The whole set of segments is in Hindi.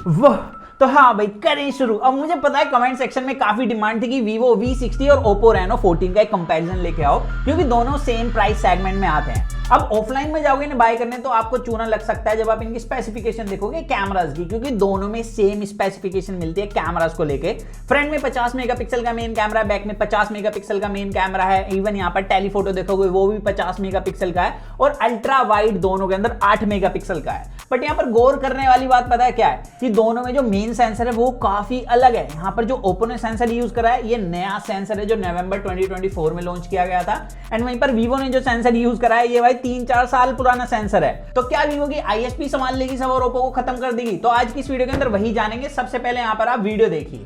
वाह, तो हाँ भाई करें शुरू। अब मुझे पता है कमेंट सेक्शन में काफी डिमांड थी कि Vivo V60 और Oppo Reno 14 का एक कंपैरिजन लेके आओ, क्योंकि दोनों सेम प्राइस सेगमेंट में आते हैं। अब ऑफलाइन में जाओगे ना बाय करने तो आपको चूना लग सकता है जब आप इनकी स्पेसिफिकेशन देखोगे कैमरास की, क्योंकि दोनों में सेम स्पेसिफिकेशन मिलती है कैमरास को लेके। फ्रंट में 50 मेगापिक्सल का मेन कैमरा है, बैक में 50 मेगापिक्सल का मेन कैमरा है। इवन यहाँ पर टेलीफोटो देखोगे वो भी 50 मेगापिक्सल का है, और अल्ट्रा वाइड दोनों के अंदर 8 मेगापिक्सल का है। बट यहाँ पर गौर करने वाली बात पता है क्या है कि दोनों में जो मेन सेंसर है वो काफी अलग है। यहाँ पर जो ओप्पो ने सेंसर यूज करा है ये नया सेंसर है जो नवंबर 2024 में लॉन्च किया गया था, एंड वहीं पर वीवो ने जो सेंसर यूज करा है ये भाई 3-4 साल पुराना सेंसर है। तो क्या वीवो की आईएसपी संभाल लेगी सब और ओप्पो को खत्म कर देगी? तो आज की इस वीडियो के अंदर वही जानेंगे। सबसे पहले यहाँ पर आप वीडियो देखिए।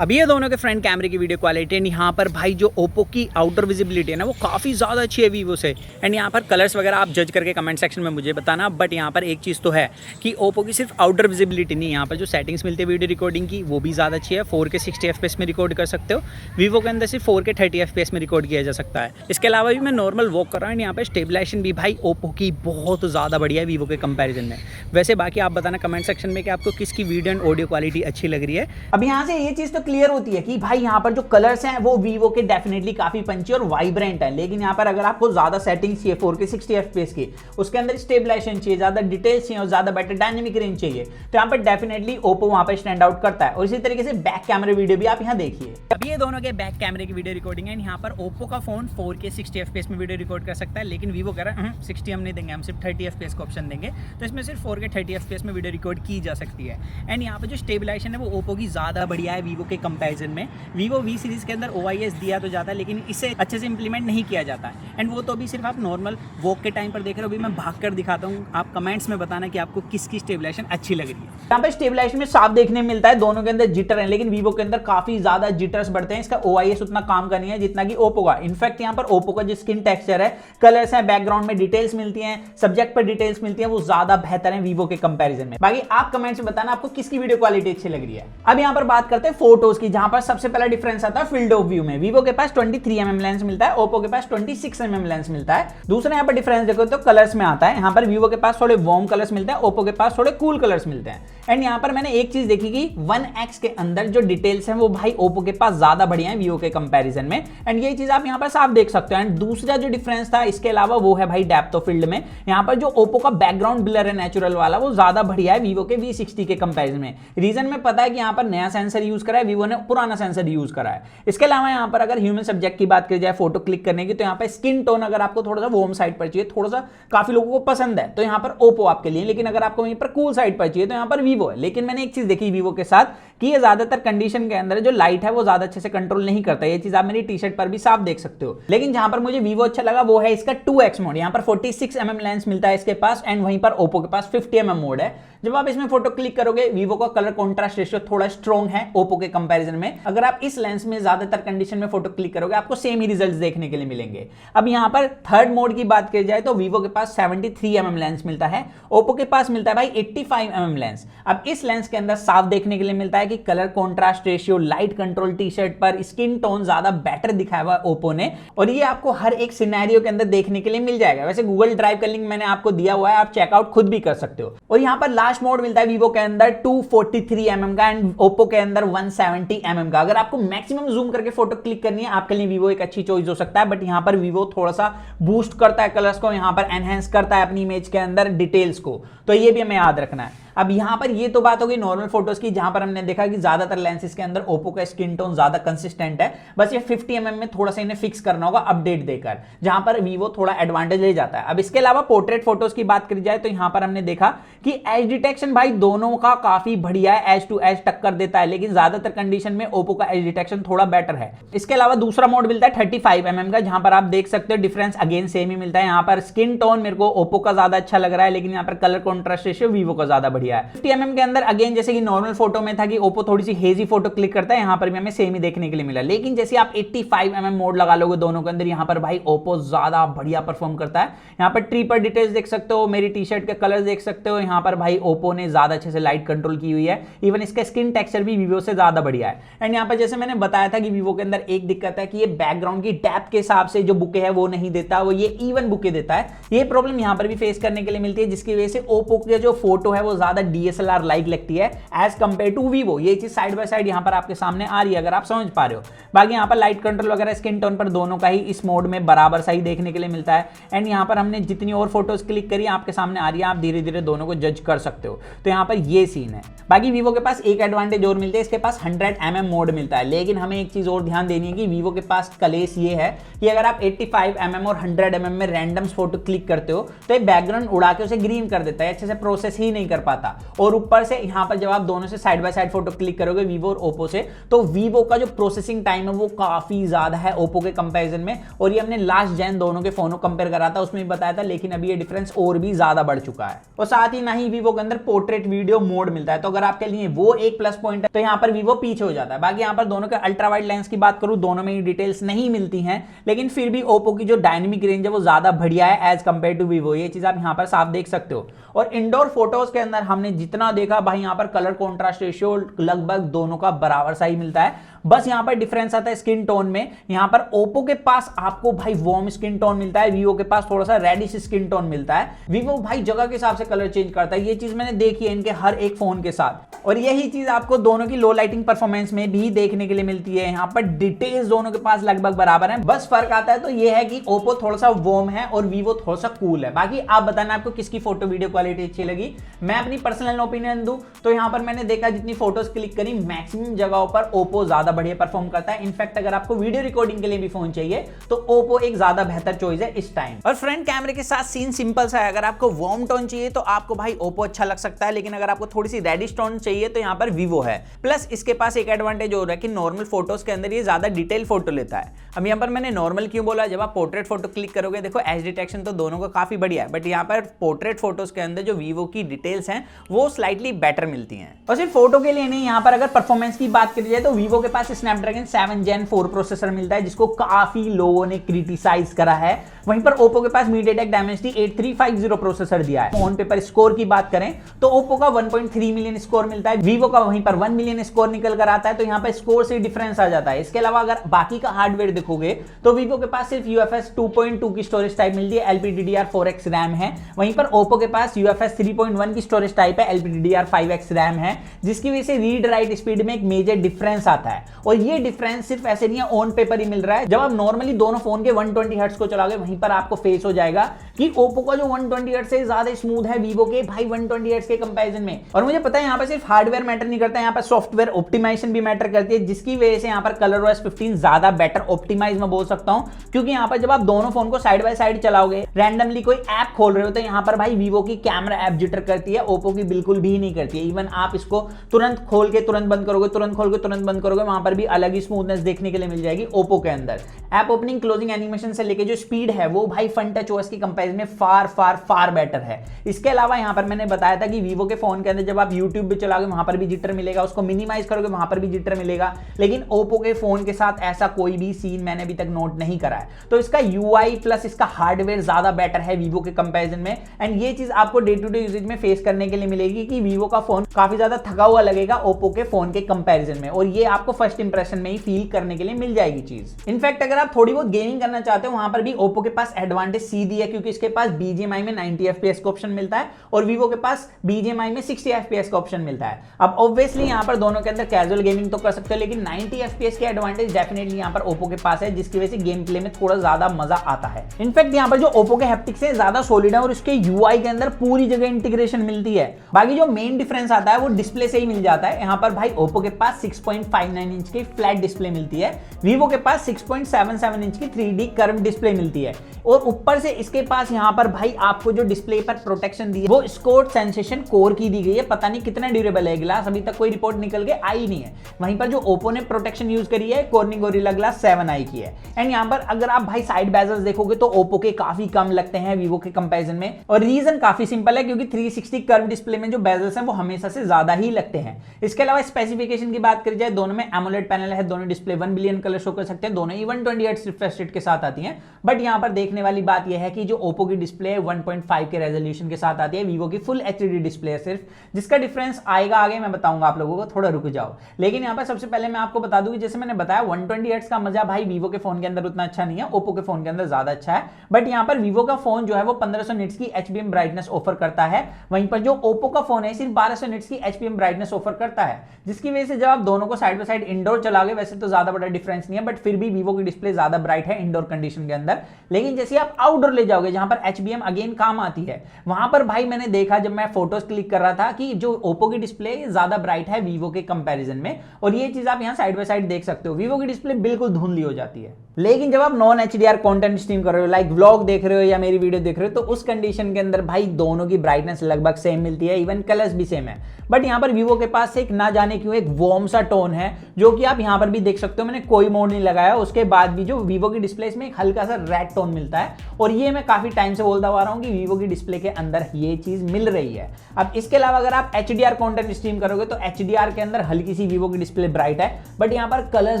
अब ये दोनों के फ्रंट कैमरे की वीडियो क्वालिटी एंड यहाँ पर भाई जो ओप्पो की आउटर विजिबिलिटी है ना वो काफ़ी ज़्यादा अच्छी है वीवो से। एंड यहाँ पर कलर्स वगैरह आप जज करके कमेंट सेक्शन में मुझे बताना। बट यहाँ पर एक चीज़ तो है कि ओप्पो की सिर्फ आउटर विजिबिलिटी नहीं, यहाँ पर जो सेटिंग्स मिलती है वीडियो रिकॉर्डिंग की वो भी ज़्यादा अच्छी है। 4K 60 FPS में रिकॉर्ड कर सकते हो। वीवो के अंदर सिर्फ 4K 30 FPS में रिकॉर्ड किया जा सकता है। इसके अलावा भी मैं नॉर्मल वॉक कर रहा हूँ, यहाँ पर स्टेबलाइजेशन भी भाई ओप्पो की बहुत ज़्यादा बढ़िया है वीवो के कंपेरिजन में। वैसे बाकी आप बताना कमेंट सेक्शन में कि आपको किसकी वीडियो एंड ऑडियो क्वालिटी अच्छी लग रही है। अब यहाँ से ये चीज़ तो क्लियर होती है कि भाई यहाँ पर जो कलर्स हैं वो वीवो के डेफिनेटली काफी पंची और वाइब्रेंट है। लेकिन यहाँ पर अगर आपको ज्यादा सेटिंग्स चाहिए 4K 60 FPS की, उसके अंदर स्टेबलाइजेशन चाहिए, ज्यादा डिटेल्स चाहिए और ज्यादा बेटर डायनेमिक रेंज चाहिए, तो यहाँ पर डेफिनेटली ओप्पो वहां पर स्टैंड आउट करता है। और इसी तरीके से बैक कैमरे वीडियो भी आप यहाँ देखिए। अब ये दोनों के बैक कैमरे की वीडियो रिकॉर्डिंग है। यहाँ पर ओप्पो का फोन 4K 60 FPS में वीडियो रिकॉर्ड कर सकता है, लेकिन वीवो कह रहा है 60 हम नहीं देंगे, हम सिर्फ 30 FPS का ऑप्शन देंगे। तो इसमें सिर्फ 4K 30 FPS में वीडियो रिकॉर्ड की जा सकती है। एंड यहाँ पर जो स्टेबलाइजेशन है वो ओप्पो की ज्यादा बढ़िया है वीवो के कंपेरिजन में। वीवो वी सीरीज के अंदर OIS दिया तो जाता है, लेकिन इसे अच्छे से इंप्लीमेंट नहीं किया जाता है। एंड वो तो अभी सिर्फ आप नॉर्मल वॉक के टाइम पर देख रहे हो। अभी मैं भाग कर दिखाता हूँ, आप कमेंट्स में बताना कि आपको किसकी स्टेबलाइजेशन अच्छी लग रही है। यहाँ पे स्टेबलाइजेशन में साफ देखने मिलता है दोनों के अंदर जिटर है, लेकिन वीवो के अंदर काफी ज्यादा जिटर्स बढ़ते हैं। इसका OIS उतना काम का नहीं है जितना कि ओप्पो का। इनफैक्ट यहाँ पर ओप्पो का जो स्किन टेक्सचर है, कलर्स है, बैकग्राउंड में डिटेल्स मिलती है, सब्जेक्ट पर डिटेल्स मिलती है, वो ज्यादा बेहतर है वीवो के कंपेरिजन में। बाकी आप कमेंट्स में बताना आपको किसकी वीडियो क्वालिटी अच्छी लग रही है। अब यहाँ पर बात करते हैं फोटोज की, जहां पर सबसे पहला डिफरेंस आता है फील्ड ऑफ व्यू में। वीवो के पास 23mm लेंस मिलता है, ओप्पो के पास 26mm लेंस मिलता है। दूसरा यहाँ पर डिफरेंस देखो तो कलर्स में आता है। यहाँ पर वीवो के पास थोड़े वार्म कलर्स मिलते हैं, ओप्पो के पास थोड़े कूल कलर्स मिलते हैं। एंड यहाँ पर मैंने एक चीज देखी कि 1x के अंदर जो डिटेल्स हैं वो भाई ओप्पो के पास ज्यादा बढ़िया है वीवो के कंपैरिजन में। एंड ये चीज आप यहाँ पर साफ देख सकते हो। एंड दूसरा जो डिफरेंस था इसके अलावा वो है भाई डेप्थ ऑफ फील्ड में। यहाँ पर जो ओप्पो का बैकग्राउंड ब्लर है नेचुरल वाला वो ज्यादा बढ़िया है वीवो के V60 के कंपैरिजन में। रीजन में पता है कि यहाँ पर नया सेंसर यूज करा है, वीवो ने पुराना सेंसर यूज करा है। इसके अलावा यहाँ पर अगर ह्यूमन सब्जेक्ट की बात करी जाए फोटो क्लिक करने की, तो यहाँ पर स्किन टोन अगर आपको थोड़ा सा वार्म साइड पर चाहिए, थोड़ा सा काफी लोगों को पसंद है, तो यहाँ पर ओप्पो आपके लिए। लेकिन अगर आपको वहीं पर कूल साइड पर चाहिए तो यहाँ पर वीवो है। लेकिन मैंने एक चीज देखी वीवो के साथ कि ये ज्यादातर कंडीशन के अंदर जो लाइट है वो ज्यादा अच्छे से कंट्रोल नहीं करता। ये चीज आप मेरी टी शर्ट पर भी साफ देख सकते हो। लेकिन जहां पर मुझे वीवो अच्छा लगा वो है इसका 2x मोड। यहाँ पर 46mm लेंस मिलता है इसके पास, एंड वहीं पर ओप्पो के पास 50mm मोड है। जब आप इसमें फोटो क्लिक करोगे वीवो का कलर कॉन्ट्रास्ट रेशियो थोड़ा स्ट्रॉन्ग है ओप्पो के कंपैरिजन में। अगर आप इस लेंस में ज्यादातर कंडीशन में फोटो क्लिक करोगे आपको सेम ही रिजल्ट्स देखने के लिए मिलेंगे। अब यहाँ पर थर्ड मोड की बात की जाए तो वीवो के पास 73mm लेंस मिलता है, ओप्पो के पास मिलता है भाई 85mm लेंस। अब इस लेंस के अंदर साफ देखने के लिए मिलता है कि colour contrast ratio, light control T shirt पर, स्किन टोन ज्यादा बेटर दिखाया हुआ ओप्पो ने, और ये आपको हर एक सिनेरियो के अंदर देखने के लिए मिल जाएगा। वैसे गूगल ड्राइव का लिंक मैंने आपको दिया हुआ है, आप चेकआउट खुद भी कर सकते हो। और यहाँ पर लास्ट मोड मिलता है वीवो के अंदर 243mm का, एंड ओप्पो के अंदर 170mm का। अगर आपको मैक्सिमम जूम करके फोटो क्लिक करनी है आपके लिए वीवो एक अच्छी चॉइस हो सकता है। बट यहाँ पर वीवो थोड़ा सा बूस्ट करता है कलर्स को, यहाँ पर एनहेंस करता है अपनी इमेज के अंदर डिटेल्स को, तो ये भी हमें याद रखना है। अब यहाँ पर ये तो बात होगी नॉर्मल फोटोज की, जहां पर हमने देखा कि ज्यादातर लेंसेज के अंदर ओप्पो का स्किन टोन ज्यादा कंसिस्टेंट है। बस ये 50mm में थोड़ा सा इन्हें फिक्स करना होगा अपडेट देकर, जहां पर वीवो थोड़ा एडवांटेज ले जाता है। अब इसके अलावा पोर्ट्रेट फोटोज की बात करी जाए तो यहाँ पर हमने देखा कि एज डिटेक्शन भाई दोनों का काफी बढ़िया है, एज टू एज टक्कर देता है। लेकिन ज्यादातर कंडीशन में ओप्पो का एज डिटेक्शन थोड़ा बेटर है। इसके अलावा दूसरा मोड मिलता है 35mm का, जहां पर आप देख सकते हो डिफरेंस अगेन सेम ही मिलता है। यहाँ पर स्किन टोन मेरे को ओप्पो का ज्यादा अच्छा लग रहा है, लेकिन यहाँ पर कलर कॉन्ट्रास्ट रेशियो वीवो का ज्यादा बढ़िया है। 50mm के अंदर अगेन जैसे कि नॉर्मल फोटो में था कि ओप्पो थोड़ी सी हेजी फोटो क्लिक करता है, यहाँ पर भी हमें सेम ही देखने के लिए मिला। लेकिन जैसे आप 85mm मोड लगा लोगे दोनों के अंदर, यहाँ पर भाई ओप्पो ज्यादा बढ़िया परफॉर्म करता है। यहाँ पर ट्री पर डिटेल्स देख सकते हो, मेरी टी शर्ट के कलर देख सकते हो। यहाँ पर भाई ओप्पो ने ज्यादा अच्छे से लाइट कंट्रोल की हुई है। इवन इसका स्किन टेक्सचर भी वीवो से ज्यादा बढ़िया है। एंड यहाँ पर जैसे मैंने बताया था कि वीवो के अंदर एक दिक्कत है कि ये बैकग्राउंड की डेप्थ के हिसाब से जो बुके है वो नहीं देता, वो ये इवन बुके देता है। ये प्रॉब्लम यहाँ पर भी फेस करने के लिए मिलती है, जिसकी वजह से ओप्पो के जो फोटो है वो ज्यादा ज्यादा DSLR लाइक लगती है एज कंपेयर टू वीवो। ये चीज साइड बाय साइड यहाँ पर आपके सामने आ रही है, अगर आप समझ पा रहे हो। बाकी यहाँ पर लाइट कंट्रोल वगैरह स्किन टोन पर दोनों का ही इस मोड में बराबर सही देखने के लिए मिलता है। एंड यहाँ पर हमने जितनी और फोटोज क्लिक करी आपके सामने आ रही है, आप धीरे धीरे दोनों को जज कर सकते हो। तो यहाँ पर ये सीन है। बाकी वीवो के पास एक एडवांटेज और मिलती है, इसके पास 100mm मोड मिलता है। लेकिन हमें एक चीज और ध्यान देनी है कि वीवो के पास कलेश ये है कि अगर आप 85mm और 100mm में रैंडम फोटो क्लिक करते हो तो ये बैकग्राउंड उड़ा के उसे ग्रीन कर देता है, अच्छे से प्रोसेस ही नहीं कर पाता। और ऊपर से यहाँ पर जब आप दोनों से side by side photo click करोगे वीवो और ओप्पो से, तो वीवो का जो प्रोसेसिंग टाइम है वो काफी ज्यादा है ओप्पो के कंपैरिजन में। और ये हमने लास्ट जेन दोनों के फोनों कंपेयर करा था, उसमें भी बताया था, लेकिन अभी ये डिफरेंस और भी ज्यादा बढ़ चुका है। और साथ ही ना ही वीवो के अंदर पोर्ट्रेट वीडियो मोड मिलता है, तो अगर आपके लिए वो एक प्लस पॉइंट है तो यहाँ पर वीवो पीछे हो जाता है। बाकी यहाँ पर दोनों के अल्ट्रा वाइड लेंस की बात करूं, दोनों में ही डिटेल्स नहीं मिलती हैं, लेकिन फिर भी ओप्पो की जो डायनेमिक रेंज है वो ज्यादा बढ़िया है एज कंपेयर टू वीवो। ये चीज आप यहाँ पर साफ देख सकते हो। और इंडोर फोटोज के अंदर हमने जितना देखा भाई, यहाँ पर कलर कॉन्ट्रास्ट रेशियो लगभग दोनों का बराबर सा ही मिलता है। बस यहाँ पर डिफरेंस आता है स्किन टोन में। यहाँ पर ओप्पो के पास आपको भाई वार्म स्किन टोन मिलता है, वीवो के पास थोड़ा सा रेडिश स्किन टोन मिलता है। वीवो भाई जगह के हिसाब से कलर चेंज करता है, ये चीज मैंने देखी है इनके हर एक फोन के साथ। और यही चीज आपको दोनों की लो लाइटिंग परफॉर्मेंस में भी देखने के लिए मिलती है। यहाँ पर डिटेल्स दोनों के पास लगभग बराबर है, बस फर्क आता है तो ये है कि ओप्पो थोड़ा सा वार्म है और वीवो थोड़ा सा कूल है। बाकी आप बताना आपको किसकी फोटो वीडियो क्वालिटी अच्छी लगी। मैं अपनी पर्सनल ओपिनियन दूं तो यहाँ पर मैंने देखा जितनी फोटोज क्लिक करी मैक्सिमम जगहों पर ओप्पो ज्यादा बढ़िया परफॉर्म करता है। इनफैक्ट अगर आपको वीडियो रिकॉर्डिंग के लिए भी फोन चाहिए तो ओप्पो एक ज्यादा बेहतर चॉइस है इस टाइम। और फ्रंट कैमरे के साथ सीन सिंपल सा है, अगर आपको वार्म टोन चाहिए तो आपको भाई ओप्पो अच्छा लग सकता है, लेकिन अगर आपको थोड़ी सी रेडिश टोन चाहिए तो यहाँ पर वीवो है। प्लस इसके पास एक एडवांटेज और है कि नॉर्मल फोटोज के अंदर ये ज्यादा डिटेल फोटो लेता है। अब यहाँ पर मैंने नॉर्मल क्यों बोला, जब आप पोर्ट्रेट फोटो क्लिक करोगे देखो एज डिटेक्शन तो दोनों का काफी बढ़िया है, बट यहाँ पर पोर्ट्रेट फोटोज के अंदर जो वीवो की डिटेल्स हैं वो स्लाइटली बेटर मिलती हैं। और सिर्फ फोटो के लिए नहीं, यहाँ पर अगर परफॉर्मेंस की बात करी जाए तो वीवो के पास स्नैपड्रैगन 7 Gen 4 प्रोसेसर मिलता है, जिसको काफी लोगों ने क्रिटिसाइज करा है। वहीं पर ओप्पो के पास MediaTek Dimensity 8350 प्रोसेसर दिया है। फोन पे पर स्कोर की बात करें तो ओप्पो का 1.3 मिलियन स्कोर मिलता है, वीवो का वहीं पर 1 मिलियन स्कोर निकल कर आता है। तो यहाँ पर स्कोर से डिफरेंस आ जाता है। इसके अलावा अगर बाकी का हार्डवेयर देखोगे तो वीवो के पास सिर्फ UFS 2.2 की स्टोरेज टाइप मिलती है, LPDDR4X रैम है। वहीं पर ओप्पो के पास UFS 3.1 की स्टोरेज टाइप है, LPDDR5X रैम है, जिसकी वजह से रीड राइट स्पीड में एक मेजर डिफरेंस आता है। और ये डिफरेंस सिर्फ ऐसे नहीं है, ऑन पेपर ही मिल रहा है। जब आप नॉर्मली दोनों फोन के 120 हर्ट्ज को चलाओगे वहीं पर आपको फेस हो जाएगा कि ओप्पो का जो 120 हर्ट्ज से ज्यादा स्मूथ है वीवो के भाई 120 हर्ट्ज के कंपैरिजन में। और मुझे पता है यहाँ पर सिर्फ हार्डवेयर मैटर नहीं करता, यहाँ पर सॉफ्टवेयर ऑप्टिमाइजेशन भी मैटर करती है, जिसकी वजह से यहाँ पर ColorOS 15 ज्यादा बेटर ऑप्टिमाइज में बोल सकता हूं। क्योंकि यहाँ पर जब आप दोनों फोन को साइड बाय साइड चलाओगे, रैंडमली कोई ऐप खोल रहे हो तो यहाँ पर भाई वीवो की कैमरा ऐप जिटर करती है, ओप्पो की बिल्कुल भी नहीं करती है। इवन आप इसको तुरंत खोल के तुरंत बंद करोगे, तुरंत खोल के तुरंत बंद करोगे, वहां पर भी अलग ही स्मूथनेस देखने के लिए मिल जाएगी ओप्पो के अंदर। ऐप ओपनिंग क्लोजिंग एनिमेशन से लेके जो स्पीड है वो भाई फन टच ओएस की कंपैरिजन में फार फार फार बेटर है। इसके अलावा यहाँ पर मैंने बताया था कि वीवो के फोन के अंदर जब आप यूट्यूब भी चलाओगे वहां पर भी जिटर मिलेगा, उसको मिनिमाइज करोगे वहां पर भी जिटर मिलेगा। लेकिन ओप्पो के फोन के साथ ऐसा कोई भी सीन मैंने अभी तक नोट नहीं करा है। तो इसका UI प्लस इसका हार्डवेयर ज्यादा बेटर है वीवो के कंपैरिजन में। एंड ये चीज आपको डे टू डे यूजेज में फेस करने के लिए मिलेगी कि वीवो का फोन काफी ज्यादा थका हुआ लगेगा ओप्पो के फोन के कंपैरिजन में, और ये आपको फर्स्ट इंप्रेशन में ही फील करने के लिए मिल जाएगी चीज। इनफैक्ट अगर आप थोड़ी बहुत गेमिंग करना चाहते हो वहां पर भी ओप्पो के पास एडवांटेज सीधी है, क्योंकि इसके पास BGMI में 90 FPS का ऑप्शन मिलता है और वीवो के पास BGMI में 60 FPS का ऑप्शन मिलता है। अब ऑब्वियसली यहाँ पर दोनों के अंदर कैजुअल गेमिंग तो कर सकते हो, लेकिन 90 FPS के एडवांटेज डेफिनेटली यहाँ पर ओप्पो के पास है, जिसकी वजह से गेम प्ले में थोड़ा ज्यादा मजा आता है। इनफैक्ट यहाँ पर जो ओप्पो के हैप्टिक्स है ज्यादा सॉलिड है और उसके UI के अंदर पूरी जगह इंटीग्रेशन मिलती है। बाकी जो मेन डिफरेंस आता है वो डिस्प्ले से ही मिल जाता है। यहाँ पर भाई ओप्पो के पास 6.59 इंच की फ्लैट डिस्प्ले मिलती है, वीवो के पास 6.77 इंच की 3D कर्व डिस्प्ले मिलती है। और ऊपर से इसके पास यहाँ पर भाई आपको जो डिस्प्ले पर प्रोटेक्शन दी है वो स्कोर सेंसेशन कोर की दी गई है। पता नहीं कितना ड्यूरेबल है ग्लास, अभी तक कोई रिपोर्ट निकल के आई नहीं है। वहीं पर जो ओप्पो ने प्रोटेक्शन यूज करी है कॉर्निंग गोरिल्ला ग्लास 7i की है। एंड यहाँ पर अगर आप भाई साइड बेजल्स देखोगे तो ओप्पो के काफी कम लगते हैं वीवो के कंपैरिजन में, और रीजन काफी सिंपल है क्योंकि 360 कर्व डिस्प्ले में जो बेजल्स हैं वो हमेशा से ज्यादा ही लगते हैं। इसके अलावा स्पेसिफिकेशन की बात करी जाए, दोनों में एमोलेड पैनल है, दोनों डिस्प्ले 1 बिलियन कलर शो कर सकते हैं, दोनों ही 120 हर्ट्ज रिफ्रेश रेट के साथ आती हैं। बट यहाँ पर देखने वाली बात यह है कि जो ओप्पो की डिस्प्ले 1.5 के रेजोल्यूशन के साथ आती है, वीवो की फुल HD डिस्प्ले है सिर्फ, जिसका डिफरेंस आएगा आगे मैं बताऊंगा आप लोगों को, थोड़ा रुक जाओ। लेकिन यहाँ पर सबसे पहले मैं आपको बता दूं कि जैसे मैंने बताया 120 हर्ट्ज का मजा भाई वीवो के फोन के अंदर उतना अच्छा नहीं है, ओप्पो के फोन के अंदर ज्यादा अच्छा है। बट यहाँ पर वीवो का फोन जो है वो 1500 निट्स की HBM ब्राइटनेस ऑफर करता है, वहीं पर जो ओप्पो का फोन है सिर्फ 1200 निट्स की एचपीएम ब्राइटनेस ऑफर करता है, जिसकी वजह से जब आप दोनों को साइड बाय साइड इंडोर चलाओगे वैसे तो ज्यादा बड़ा डिफरेंस नहीं है, बट फिर भी वीवो की डिस्प्ले ज्यादा ब्राइट है इंडोर कंडीशन के अंदर। लेकिन जैसे आप आउटडोर ले जाओगे जहां पर एचबीएम अगेन काम आती है, वहां पर भाई मैंने देखा जब मैं फोटोज क्लिक कर रहा था कि जो ओप्पो की डिस्प्ले ज्यादा ब्राइट है वीवो के कंपैरिजन में, और ये चीज आप यहां साइड बाय साइड देख सकते हो, वीवो की डिस्प्ले बिल्कुल धुंधली हो जाती है। लेकिन जब आप नॉन एचडीआर कंटेंट स्ट्रीम कर रहे हो, लाइक व्लॉग देख रहे हो या मेरी वीडियो देख रहे हो, तो उस कंडीशन के अंदर भाई दोनों की ब्राइटनेस लगभग सेम मिलती है, इवन कलर्स भी सेम है। बट यहां पर वीवो के पास एक ना जाने क्यों एक वार्म सा टोन है, जो कि आप यहां पर भी देख सकते हो, मैंने कोई मोड नहीं लगाया, उसके बाद भी जो वीवो की डिस्प्ले इसमें एक हल्का सा रेड टोन मिलता है, और ये मैं काफी टाइम से बोलता आ रहा हूं कि वीवो की डिस्प्ले के अंदर ये चीज मिल रही है। अब इसके अलावा अगर आप एचडीआर कंटेंट स्ट्रीम करोगे तो एचडीआर के अंदर हल्की सी वीवो की डिस्प्ले ब्राइट है, बट यहां पर कलर्स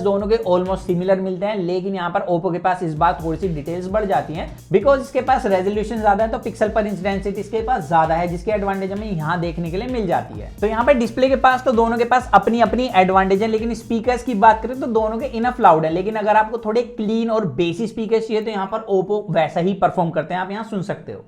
दोनों के ऑलमोस्ट सिमिलर मिलते हैं। लेकिन यहां पर ओप्पो के पास इस बार थोड़ी सी डिटेल्स बढ़ जाती हैं, बिकॉज इसके पास रेजोल्यूशन ज्यादा है, तो पिक्सल पर इंच डेंसिटी इसके पास ज्यादा है, जिसकी एडवांटेज हमें यहां देखने के लिए मिल जाती है। तो यहां पर डिस्प्ले के पास तो दोनों के पास अपनी अपनी एडवांटेज है, लेकिन स्पीकर्स की बात करें तो दोनों के इनफ लाउड है। लेकिन अगर आपको थोड़े क्लीन और बेसिक स्पीकर्स चाहिए तो यहां पर ओप्पो वैसा ही परफॉर्म करते हैं, आप यहां सुन सकते हो।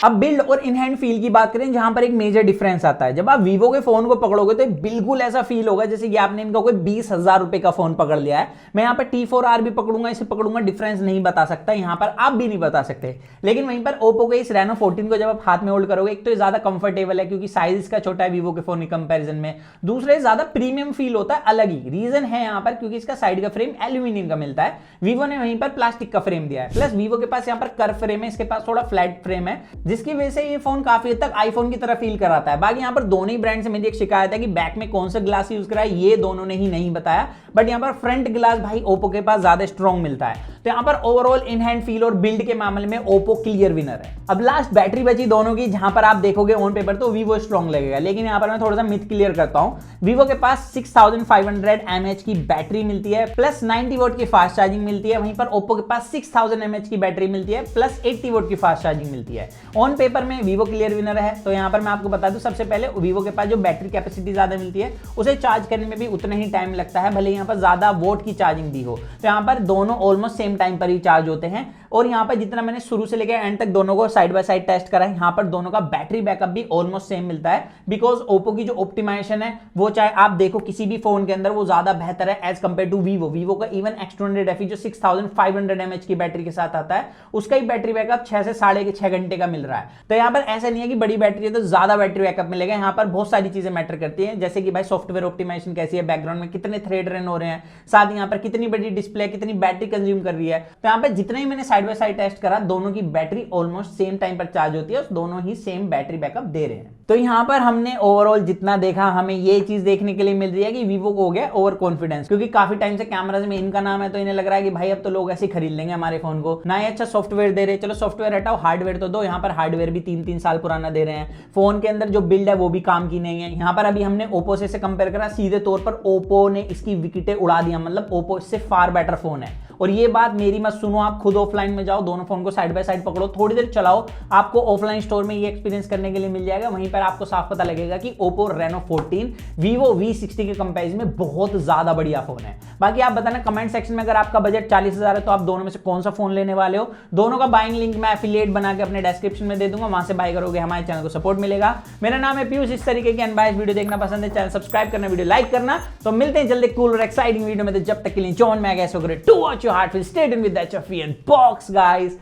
अब बिल्ड और इन हैंड फील की बात करें, जहां पर एक मेजर डिफरेंस आता है, जब आप वीवो के फोन को पकड़ोगे तो बिल्कुल ऐसा फील होगा जैसे कि आपने इनका कोई 20,000 रुपए का फोन पकड़ लिया है। मैं यहां पर T4R भी पकड़ूंगा, इसे पकड़ूंगा, डिफरेंस नहीं बता सकता, यहां पर आप भी नहीं बता सकते। लेकिन वहीं पर ओप्पो के इस Reno 14 को जब आप हाथ में होल्ड करोगे, एक तो ज्यादा कंफर्टेबल है क्योंकि साइज इसका छोटा है वीवो के फोन के कंपेरिजन में, दूसरे ज्यादा प्रीमियम फील होता है। अलग ही रीजन है यहां पर, क्योंकि इसका साइड का फ्रेम एल्यूमिनियम का मिलता है, वीवो ने वहीं पर प्लास्टिक का फ्रेम दिया है। प्लस वीवो के पास यहां पर कर्व फ्रेम है, इसके पास थोड़ा फ्लैट फ्रेम है, जिसकी वजह से ये फोन काफी हद तक आईफोन की तरह फील कराता है। बाकी यहां पर दोनों ही ब्रांड से मेरी एक शिकायत है कि बैक में कौन सा ग्लास यूज करा है, ये दोनों ने ही नहीं बताया, बट यहां पर फ्रंट ग्लास भाई ओप्पो के पास ज्यादा स्ट्रॉन्ग मिलता है। तो यहां पर ओवरऑल इन हैंड फील और बिल्ड के मामले में ओप्पो क्लियर विनर है। अब लास्ट बैटरी बची दोनों की, जहां पर आप देखोगे ऑन पेपर तो वीवो स्ट्रॉन्ग लगेगा, लेकिन यहां पर मैं थोड़ा सा मिथ क्लियर करता हूं। वीवो के पास 6500 mAh की बैटरी मिलती है, प्लस 90 वोट की फास्ट चार्जिंग मिलती है। वहीं पर ओप्पो के पास 6000 mAh की बैटरी मिलती है, प्लस 80 वोट की फास्ट चार्जिंग मिलती है। ऑन पेपर में वीवो क्लियर विनर है। तो यहां पर मैं आपको बता दूं, सबसे पहले वीवो के पास जो बैटरी कैपेसिटी ज्यादा मिलती है, उसे चार्ज करने में भी उतना ही टाइम लगता है, भले यहां पर ज्यादा वोट की चार्जिंग दी हो। तो यहां पर दोनों ऑलमोस्ट सेम टाइम पर ही चार्ज होते हैं। और यहां पर जितना मैंने शुरू से लेकर एंड तक दोनों को साइड बाय साइड टेस्ट करा है, यहां पर दोनों का बैटरी बैकअप भी ऑलमोस्ट सेम मिलता है, बिकॉज ओप्पो की जो ऑप्टिमाइजेशन है वो चाहे आप देखो किसी भी फोन के अंदर वो ज्यादा बेहतर है as compare to Vivo. Vivo का इवन X200 FE जो 6500 mAh की बैटरी के साथ आता है, उसका ही बैटरी बैकअप 6 से 6.5 घंटे का मिल रहा है। तो यहां पर ऐसा नहीं है कि बड़ी बैटरी है तो ज्यादा बैटरी बैकअप मिलेगा, यहां पर बहुत सारी चीजें मैटर करती हैं, जैसे कि भाई सॉफ्टवेयर ऑप्टिमाइजेशन कैसी है, बैकग्राउंड में कितने थ्रेड रन हो रहे हैं, साथ ही यहां पर कितनी बड़ी डिस्प्ले, कितनी बैटरी कंज्यूम कर रही है। तो यहां पर जितना ही मैंने साइड बाय साइड टेस्ट करा, दोनों की बैटरी ऑलमोस्ट सेम टाइम पर चार्ज होती है, दोनों ही सेम बैटरी बैकअप दे रहे हैं। तो यहां पर हमने ओवरऑल जितना देखा, हमें ये चीज देखने के लिए मिल रही है कि वीवो को हो गया ओवर कॉन्फिडेंस, क्योंकि काफी टाइम से कैमराज में इनका नाम है, तो इन्हें लग रहा है कि भाई अब तो लोग ऐसे खरीद लेंगे हमारे फोन को, ना ही अच्छा सॉफ्टवेयर दे रहे। चलो सॉफ्टवेयर हटाओ, हार्डवेयर तो दो, यहाँ पर हार्डवेयर भी 3-3 साल पुराना दे रहे हैं। फोन के अंदर जो बिल्ड है वो भी काम की नहीं है। यहाँ पर अभी हमने ओप्पो से कंपेयर करा, सीधे तौर पर ओप्पो ने इसकी विकेटें उड़ा दिया, मतलब ओप्पो इससे फार बेटर फोन है। और ये बात मेरी मत सुनो, आप खुद ऑफलाइन में जाओ, दोनों फोन को साइड बाय साइड पकड़ो, थोड़ी देर चलाओ, आपको ऑफलाइन स्टोर में ये एक्सपीरियंस करने के लिए मिल जाएगा। वहीं पर आपको साफ पता लगेगा कि ओप्पो Reno 14 Vivo V60 के कंपैरिजन में बहुत ज्यादा बढ़िया फोन है। बाकी आप बताना कमेंट सेक्शन में, अगर आपका बजट 40,000 है तो आप दोनों में से कौन सा फोन लेने वाले हो। दोनों का बाइंग लिंक मैं एफिलिएट बना के अपने डिस्क्रिप्शन में दे दूंगा, वहां से बाय करोगे, हमारे चैनल को सपोर्ट मिलेगा। मेरा नाम है पीयूष, इस तरीके की अनबायस्ड वीडियो देखना पसंद है, चैनल सब्सक्राइब करना, वीडियो लाइक करना। तो मिलते हैं जल्दी कूल और एक्साइटिंग वीडियो में, तो जब तक के लिए join me to watch your heart, stay tuned with HFE and Box guys.